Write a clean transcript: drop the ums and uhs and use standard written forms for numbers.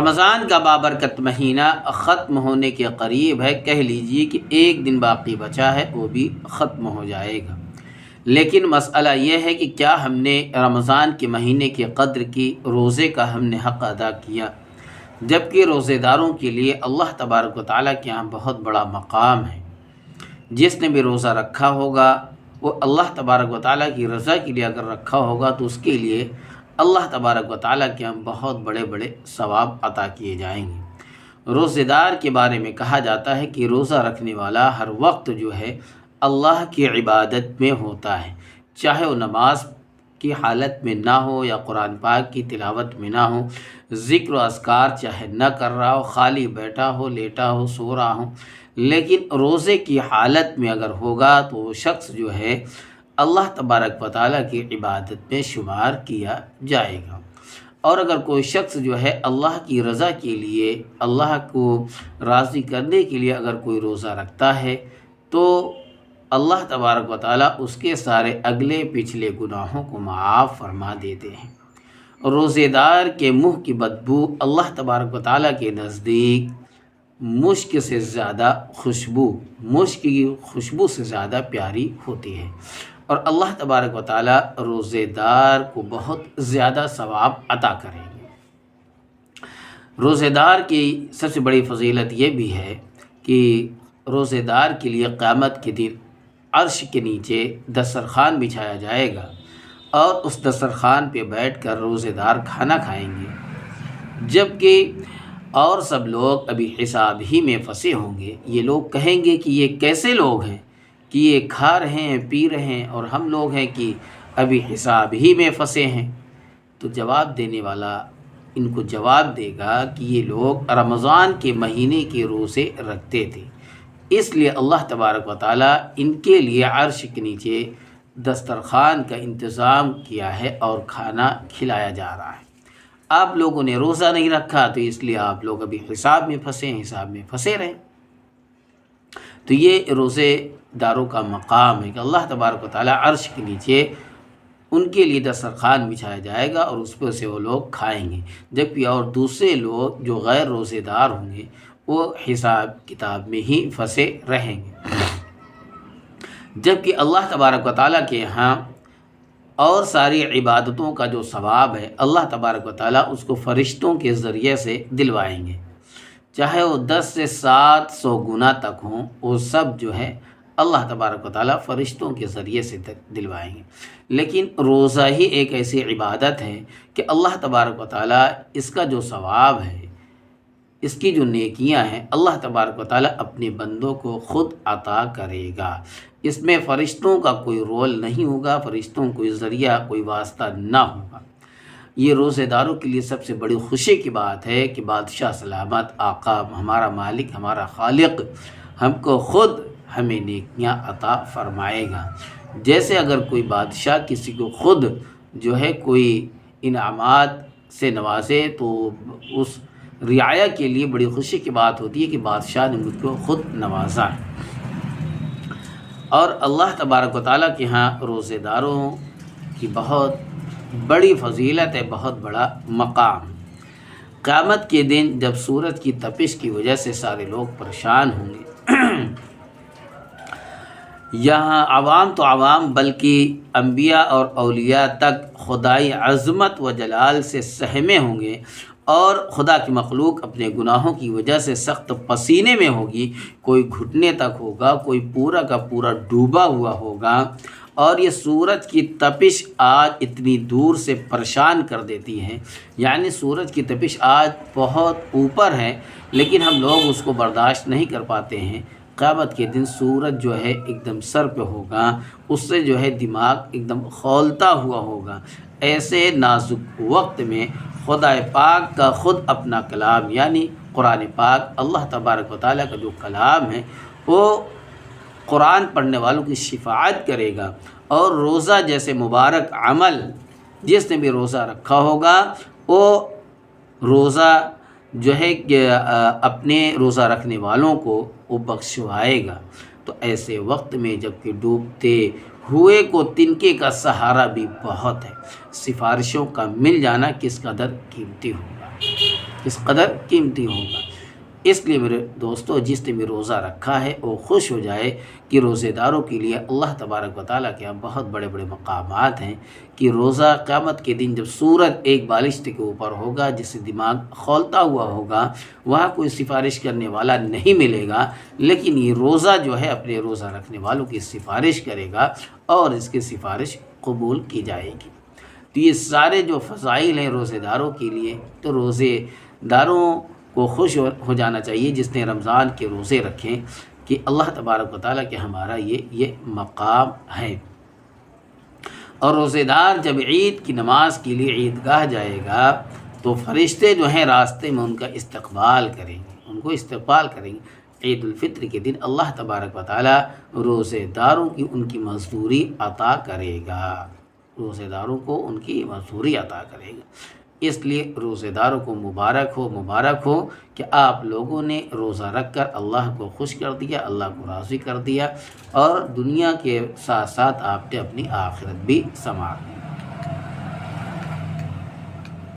رمضان کا بابرکت مہینہ ختم ہونے کے قریب ہے، کہہ لیجیے کہ ایک دن باقی بچا ہے، وہ بھی ختم ہو جائے گا۔ لیکن مسئلہ یہ ہے کہ کیا ہم نے رمضان کے مہینے کی قدر کی، روزے کا ہم نے حق ادا کیا؟ جبکہ روزے داروں کے لیے اللہ تبارک و تعالیٰ کے یہاں بہت بڑا مقام ہے۔ جس نے بھی روزہ رکھا ہوگا وہ اللہ تبارک و تعالیٰ کی رضا کے لیے اگر رکھا ہوگا تو اس کے لیے اللہ تبارک و تعالیٰ کے ہم بہت بڑے بڑے ثواب عطا کیے جائیں گے۔ روزے دار کے بارے میں کہا جاتا ہے کہ روزہ رکھنے والا ہر وقت جو ہے اللہ کی عبادت میں ہوتا ہے، چاہے وہ نماز کی حالت میں نہ ہو یا قرآن پاک کی تلاوت میں نہ ہو، ذکر و اذکار چاہے نہ کر رہا ہو، خالی بیٹھا ہو، لیٹا ہو، سو رہا ہو، لیکن روزے کی حالت میں اگر ہوگا تو وہ شخص جو ہے اللہ تبارک و تعالیٰ کی عبادت میں شمار کیا جائے گا۔ اور اگر کوئی شخص جو ہے اللہ کی رضا کے لیے، اللہ کو راضی کرنے کے لیے اگر کوئی روزہ رکھتا ہے تو اللہ تبارک و تعالیٰ اس کے سارے اگلے پچھلے گناہوں کو معاف فرما دیتے ہیں۔ روزے دار کے منہ کی بدبو اللہ تبارک و تعالیٰ کے نزدیک مشک سے زیادہ مشک کی خوشبو سے زیادہ پیاری ہوتی ہے، اور اللہ تبارک و تعالیٰ روزے دار کو بہت زیادہ ثواب عطا کریں گے۔ روزے دار کی سب سے بڑی فضیلت یہ بھی ہے کہ روزے دار کے لیے قیامت کے دن عرش کے نیچے دسترخوان بچھایا جائے گا، اور اس دسترخوان پہ بیٹھ کر روزے دار کھانا کھائیں گے، جبکہ اور سب لوگ ابھی حساب ہی میں پھنسے ہوں گے۔ یہ لوگ کہیں گے کہ یہ کیسے لوگ ہیں کہ یہ کھا رہے ہیں، پی رہے ہیں، اور ہم لوگ ہیں کہ ابھی حساب ہی میں پھنسے ہیں۔ تو جواب دینے والا ان کو جواب دے گا کہ یہ لوگ رمضان کے مہینے کے روزے رکھتے تھے، اس لیے اللہ تبارک و تعالیٰ ان کے لیے عرش کے نیچے دسترخوان کا انتظام کیا ہے اور کھانا کھلایا جا رہا ہے۔ آپ لوگوں نے روزہ نہیں رکھا تو اس لیے آپ لوگ ابھی حساب میں پھنسے رہے۔ تو یہ روزے داروں کا مقام ہے کہ اللہ تبارک و تعالیٰ عرش کے نیچے ان کے لیے دسترخوان بچھایا جائے گا اور اس پہ سے وہ لوگ کھائیں گے، جبکہ اور دوسرے لوگ جو غیر روزے دار ہوں گے وہ حساب کتاب میں ہی پھنسے رہیں گے۔ جبکہ اللہ تبارک و تعالیٰ کے یہاں اور ساری عبادتوں کا جو ثواب ہے اللہ تبارک و تعالیٰ اس کو فرشتوں کے ذریعے سے دلوائیں گے، چاہے وہ 10 سے 700 گنا تک ہوں، وہ سب جو ہے اللہ تبارک و تعالیٰ فرشتوں کے ذریعے سے دلوائیں گے۔ لیکن روزہ ہی ایک ایسی عبادت ہے کہ اللہ تبارک و تعالیٰ اس کا جو ثواب ہے، اس کی جو نیکیاں ہیں، اللہ تبارک و تعالیٰ اپنے بندوں کو خود عطا کرے گا۔ اس میں فرشتوں کا کوئی رول نہیں ہوگا، فرشتوں کوئی ذریعہ، کوئی واسطہ نہ ہوگا۔ یہ روزے داروں کے لیے سب سے بڑی خوشی کی بات ہے کہ بادشاہ سلامت، آقا، ہمارا مالک، ہمارا خالق ہم کو خود ہمیں نیکیاں عطا فرمائے گا۔ جیسے اگر کوئی بادشاہ کسی کو خود جو ہے کوئی انعامات سے نوازے تو اس رعایا کے لیے بڑی خوشی کی بات ہوتی ہے کہ بادشاہ نے مجھ کو خود نوازا ہے۔ اور اللہ تبارک و تعالیٰ کے ہاں روزے داروں کی بہت بڑی فضیلت ہے، بہت بڑا مقام۔ قیامت کے دن جب سورج کی تپش کی وجہ سے سارے لوگ پریشان ہوں گے، یہاں عوام تو عوام بلکہ انبیاء اور اولیاء تک خدائی عظمت و جلال سے سہمے ہوں گے، اور خدا کی مخلوق اپنے گناہوں کی وجہ سے سخت پسینے میں ہوگی، کوئی گھٹنے تک ہوگا، کوئی پورا کا پورا ڈوبا ہوا ہوگا۔ اور یہ سورج کی تپش آج اتنی دور سے پریشان کر دیتی ہے، یعنی سورج کی تپش آج بہت اوپر ہے لیکن ہم لوگ اس کو برداشت نہیں کر پاتے ہیں۔ قیامت کے دن سورج جو ہے ایک دم سر پہ ہوگا، اس سے جو ہے دماغ ایک دم کھولتا ہوا ہوگا۔ ایسے نازک وقت میں خدا پاک کا خود اپنا کلام یعنی قرآن پاک، اللہ تبارک و تعالیٰ کا جو کلام ہے وہ قرآن پڑھنے والوں کی شفاعت کرے گا، اور روزہ جیسے مبارک عمل جس نے بھی روزہ رکھا ہوگا وہ روزہ جو ہے کہ اپنے روزہ رکھنے والوں کو وہ بخشوائے گا۔ تو ایسے وقت میں جب کہ ڈوبتے ہوئے کو تنکے کا سہارا بھی بہت ہے، سفارشوں کا مل جانا کس قدر قیمتی ہوگا۔ کس قدر قیمتی ہوگا۔ اس لیے میرے دوستو، جس نے بھی روزہ رکھا ہے وہ خوش ہو جائے کہ روزے داروں کے لیے اللہ تبارک و تعالیٰ کے یہاں بہت بڑے بڑے مقامات ہیں، کہ روزہ قیامت کے دن جب سورج ایک بالشت کے اوپر ہوگا جس سے دماغ کھولتا ہوا ہوگا، وہاں کوئی سفارش کرنے والا نہیں ملے گا، لیکن یہ روزہ جو ہے اپنے روزہ رکھنے والوں کی سفارش کرے گا اور اس کی سفارش قبول کی جائے گی۔ تو یہ سارے جو فضائل ہیں روزے داروں کے لیے، تو روزے داروں کو خوش ہو جانا چاہیے جس نے رمضان کے روزے رکھیں، کہ اللہ تبارک و تعالیٰ کے ہمارا یہ مقام ہے۔ اور روزے دار جب عید کی نماز کے لیے عیدگاہ جائے گا تو فرشتے جو ہیں راستے میں ان کا استقبال کریں گے، عید الفطر کے دن اللہ تبارک و تعالیٰ روزے داروں کی ان کی مزدوری عطا کرے گا، روزے داروں کو ان کی مزدوری عطا کرے گا۔ اس لیے روزے داروں کو مبارک ہو کہ آپ لوگوں نے روزہ رکھ کر اللہ کو خوش کر دیا، اللہ کو راضی کر دیا، اور دنیا کے ساتھ ساتھ آپ نے اپنی آخرت بھی سنوار دی۔